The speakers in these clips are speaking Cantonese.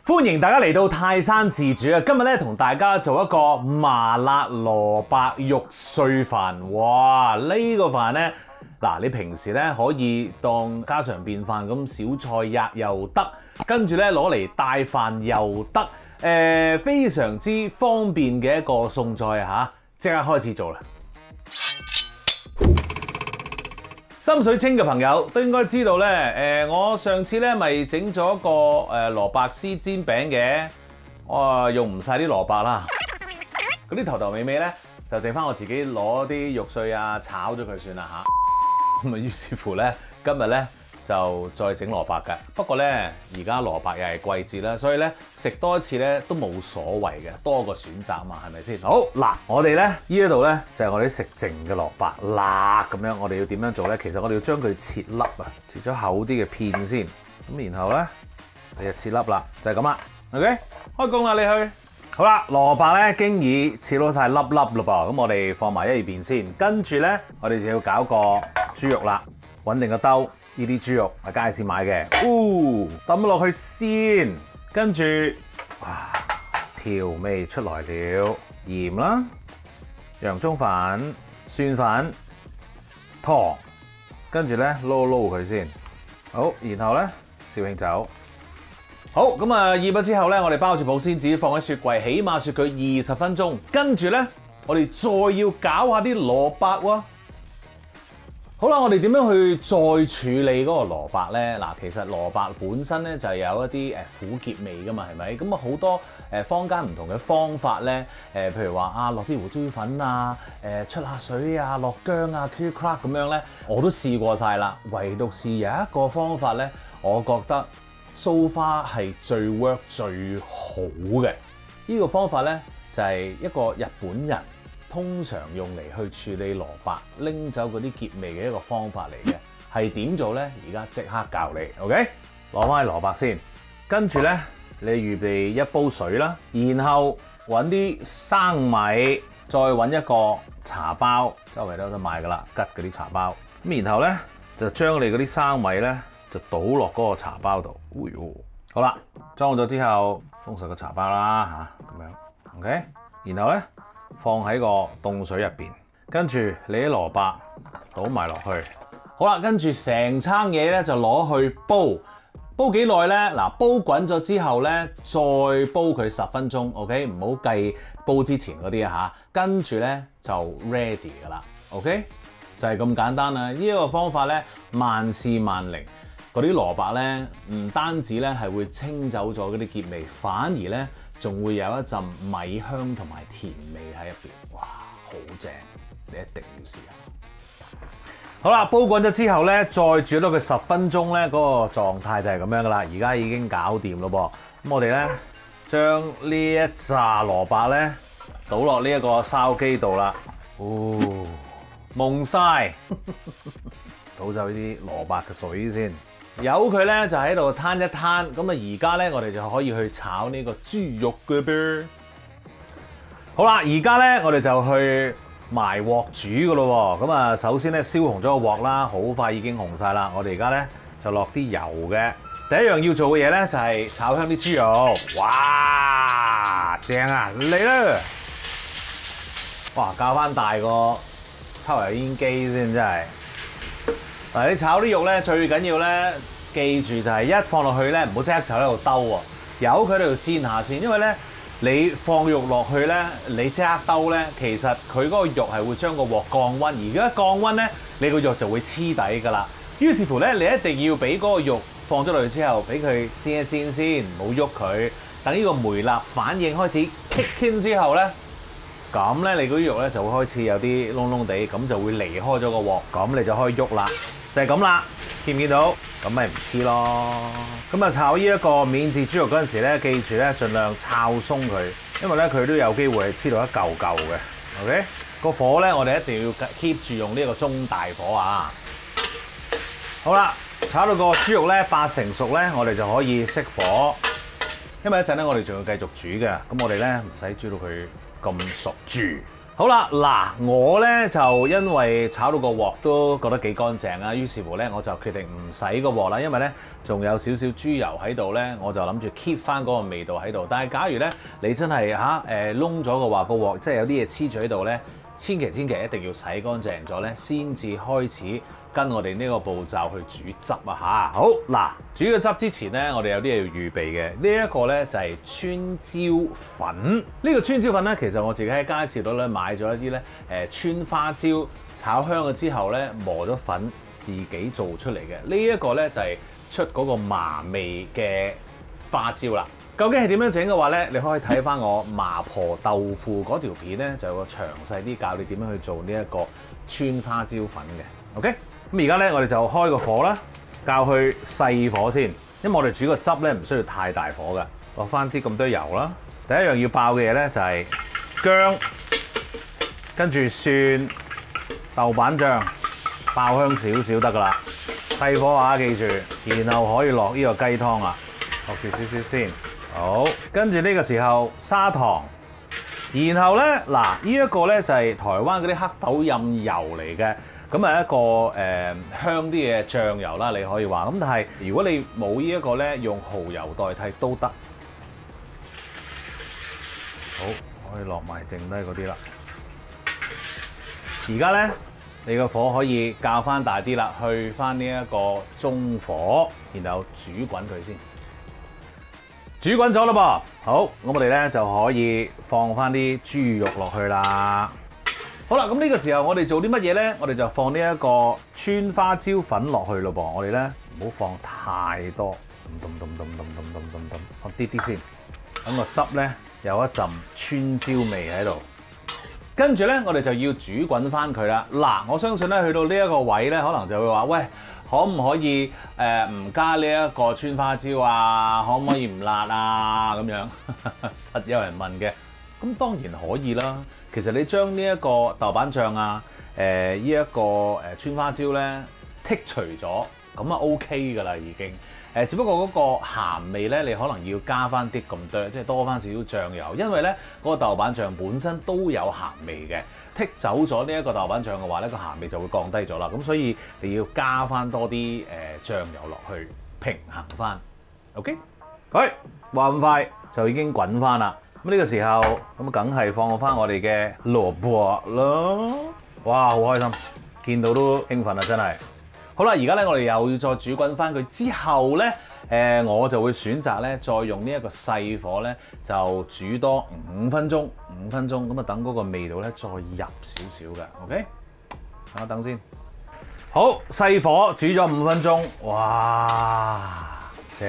歡迎大家嚟到泰山自主啊！今日咧同大家做一個麻辣蘿蔔肉碎飯。哇！呢個飯呢，嗱你平時咧可以當家常便飯咁小菜吔又得，跟住咧攞嚟帶飯又得，非常之方便嘅一個餸菜啊！嚇，即刻開始做啦！心水清嘅朋友都應該知道咧，我上次咧咪整咗個蘿蔔絲煎餅嘅，我用唔晒啲蘿蔔啦，嗰啲頭頭尾尾咧就剩翻我自己攞啲肉碎啊炒咗佢算啦嚇。咁啊於是乎咧，今日咧就再整蘿蔔嘅。不過咧而家蘿蔔又係季節啦，所以咧食多一次咧都冇所謂嘅，多個選擇嘛，係咪先？好嗱，我哋咧呢一度咧就係我哋食剩嘅蘿蔔啦，咁樣我哋要點樣做咧？其實我哋要將佢切粒啊，切咗厚啲嘅片先，咁然後咧你就切粒啦，就係咁啦。OK， 開工啦你去。好啦，蘿蔔咧經已切到晒粒粒嘞噃，咁我哋放埋一邊先。跟住咧我哋就要搞個豬肉啦，揾定個兜。呢啲豬肉係街市買嘅，抌落去先，跟住調味出來了，鹽啦、洋葱粉、蒜粉、糖，跟住咧撈佢先。好，然後咧紹興酒。好，咁啊醃咗之後咧，我哋包住保鮮紙放喺雪櫃，起碼雪佢20分鐘。跟住咧，我哋再要搞下啲蘿蔔喎。好啦，我哋點樣去再處理嗰個蘿蔔咧？嗱，其實蘿蔔本身咧就係有一啲苦澀味噶嘛，係咪？咁啊好多坊間唔同嘅方法咧，譬如話落啲胡椒粉啊，出下水啊，落薑啊 ，click clack 咁樣咧，我都試過晒啦。唯獨是有一個方法咧，我覺得so far係最 work 最好嘅。呢個方法咧就係一個日本人通常用嚟去處理蘿蔔拎走嗰啲澀味嘅一個方法嚟嘅，係點做呢？而家即刻教你 ，OK？ 攞翻啲蘿蔔先，跟住呢，你預備一煲水啦，然後揾啲生米，再揾一個茶包，周圍都有得賣噶啦，吉嗰啲茶包。咁然後呢，就將你嗰啲生米呢，就倒落嗰個茶包度。好啦，裝咗之後封實個茶包啦嚇，咁樣 OK？ 然後呢，放喺個凍水入邊，跟住你啲蘿蔔倒埋落去。好啦，跟住成餐嘢咧就攞去煲，煲幾耐咧？嗱，煲滾咗之後咧，再煲佢10分鐘 ，OK？ 唔好計煲之前嗰啲啊嚇。跟住咧就 ready 噶啦 ，OK？ 就係咁簡單啦。呢一個方法咧，萬試萬靈。嗰啲蘿蔔咧，唔單止咧係會清走咗嗰啲澀味，反而咧仲會有一陣米香同埋甜味喺入邊，哇，好正！你一定要試下。好啦，煲滾咗之後咧，再煮到佢10分鐘咧，嗰個狀態就係咁樣噶啦。而家已經搞掂咯噃。咁我哋咧將呢一紮蘿蔔咧倒落呢一個筲箕度啦。蒙晒，倒走呢啲蘿蔔嘅水先。由佢咧就喺度攤一攤，咁啊而家咧我哋就可以去炒呢個豬肉嘅噃。好啦，而家咧我哋就去埋鑊煮噶咯喎。咁啊首先咧燒紅咗個鑊啦，好快已經紅晒啦。我哋而家咧就落啲油嘅。第一樣要做嘅嘢咧就係炒香啲豬肉。哇，正啊，嚟啦！哇，較翻大個抽油煙機先真係。嗱，你炒啲肉咧，最緊要咧，記住就係一放落去咧，唔好即刻就喺度兜喎，由佢喺度煎下先。因為咧，你放肉落去咧，你即刻兜咧，其實佢嗰個肉係會將個鑊降溫，而家降溫咧，你個肉就會黐底噶啦。於是乎咧，你一定要俾嗰個肉放咗落去之後，俾佢煎一煎先，唔好喐佢。等呢個梅納反應開始 kick in 之後咧，咁咧你嗰啲肉咧就會開始有啲燶燶地，咁就會離開咗個鑊，咁你就可以喐啦。就係咁啦，見唔見到？咁咪唔黐咯。咁啊炒呢一個免治豬肉嗰陣時咧，記住咧盡量炒鬆佢，因為咧佢都有機會係黐到一嚿嚿嘅。OK， 個火咧我哋一定要 keep 住用呢個中大火啊。好啦，炒到個豬肉咧80%熟咧，我哋就可以熄火。因為一陣咧我哋仲要繼續煮嘅，咁我哋咧唔使煮到佢咁熟住。好啦，嗱，我咧就因為炒到個鑊都覺得幾乾淨啊，於是乎咧我就決定唔洗個鑊啦，因為咧仲有少少豬油喺度咧，我就諗住 keep 翻嗰個味道喺度。但係假如咧你真係燶咗嘅話，個鑊即係有啲嘢黐住喺度咧，千祈一定要洗乾淨咗咧，先至開始跟我哋呢個步驟去煮汁啊嚇。好嗱，煮個汁之前咧，我哋有啲嘢要預備嘅。呢一個咧就係川椒粉。呢個川椒粉咧，其實我自己喺街市度咧買咗一啲咧川花椒炒香咗之後咧磨咗粉自己做出嚟嘅。呢一個咧就係出嗰個麻味嘅花椒啦。究竟係點樣整嘅話咧，你可以睇翻我麻婆豆腐嗰條片咧，就有個詳細啲教你點樣去做呢一個川花椒粉嘅。OK。咁而家咧，我哋就開個火啦，較去細火先，因為我哋煮個汁咧唔需要太大火嘅。落翻啲咁多油啦。第一樣要爆嘅嘢咧就係薑，跟住蒜、豆瓣醬，爆香少少得噶啦。細火啊，記住，然後可以落呢個雞湯啦，落住少少先。好，跟住呢個時候砂糖，然後咧嗱，呢一個咧就係台灣嗰啲黑豆任油嚟嘅。咁係一個香啲嘅醬油啦，你可以話。咁但係如果你冇呢一個咧，用蠔油代替都得。好，可以落埋剩低嗰啲啦。而家咧，你個火可以較翻大啲啦，去翻呢一個中火，然後煮滾佢先。煮滾咗啦噃，好，咁我哋咧就可以放翻啲豬肉落去啦。好啦，咁呢個時候我哋做啲乜嘢咧？我哋就放呢一個川花椒粉落去咯噃。我哋咧唔好放太多，放啲啲先，等個汁咧有一陣川椒味喺度。跟住咧，我哋就要煮滾翻佢啦。嗱，我相信咧去到呢一個位咧，可能就會話：喂，可唔可以唔加呢一個川花椒啊？可唔可以唔辣啊？咁樣實有人問嘅。咁當然可以啦。其實你將呢一個豆瓣醬啊，呢一個川花椒咧剔除咗，咁啊 OK 噶啦已經。只不過嗰個鹹味咧，你可能要加翻啲咁多，即係多翻少少醬油，因為咧嗰個豆瓣醬本身都有鹹味嘅。剔走咗呢一個豆瓣醬嘅話咧，個鹹味就會降低咗啦。咁所以你要加翻多啲醬油落去平衡翻。OK， 好，話咁快就已經滾翻啦。咁呢個時候，咁梗係放翻我哋嘅蘿蔔咯。哇，好開心，見到都興奮啊！真係。好啦，而家咧我哋又要再煮滾翻佢之後咧，我就會選擇咧再用呢一個細火咧，就煮多5分鐘，咁啊等嗰個味道咧再入少少嘅。OK， 等一等先。好，細火煮咗5分鐘，哇，正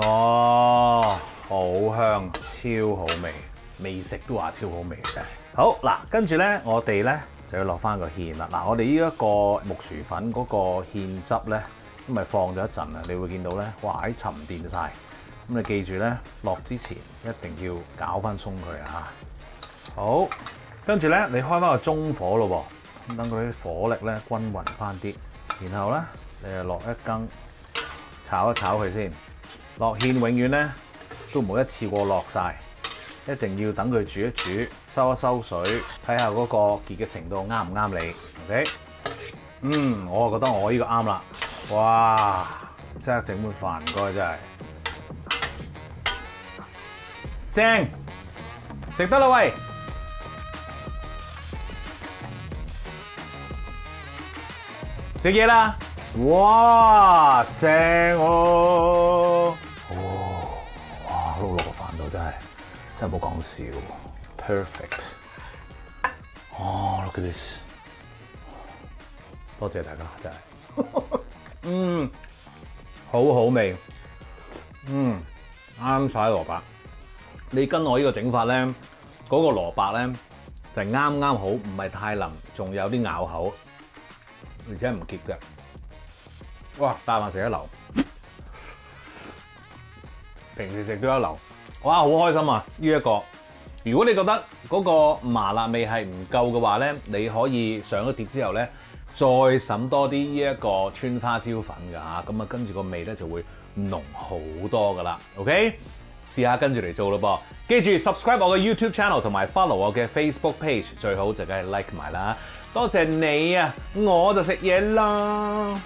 喎！好香，超好味，未食都話超好味真係。好嗱，跟住咧，我哋咧就要落翻個芡啦。嗱，我哋呢一個木薯粉嗰個芡汁咧，咁咪放咗一陣啊，你會見到咧，哇，喺沉澱晒。咁你記住咧，落之前一定要攪翻鬆佢啊！好，跟住咧，你開翻個中火咯喎，咁等佢啲火力咧均勻翻啲，然後咧你就落一羹，炒一炒佢先。落芡永遠咧都唔好一次過落晒，一定要等佢煮一煮，收一收水，睇下嗰個結嘅程度啱唔啱你。OK， 我就覺得我呢個啱啦。哇，即刻整碗飯唔該，真係正，食得啦喂！食嘢啦！哇，正喎！哇，撈落個飯度真係冇講笑 ，perfect！ 哦 ，look at this！ 多謝大家，真係，好好味，啱晒蘿蔔。你跟我呢個整法咧，嗰個蘿蔔咧就係啱啱好，唔係太腍，仲有啲咬口，而且唔結嘅。哇！帶飯食一流，平時食都一流。哇！好開心啊！呢一個，如果你覺得嗰個麻辣味係唔夠嘅話咧，你可以上咗碟之後咧，再揼多啲呢一個川花椒粉㗎嚇，咁啊跟住個味咧就會濃好多㗎啦。OK，試下跟住嚟做咯噃。記住 subscribe 我嘅 YouTube channel 同埋 follow 我嘅 Facebook page， 最好就梗係 like 埋啦。多謝你啊，我就食嘢啦。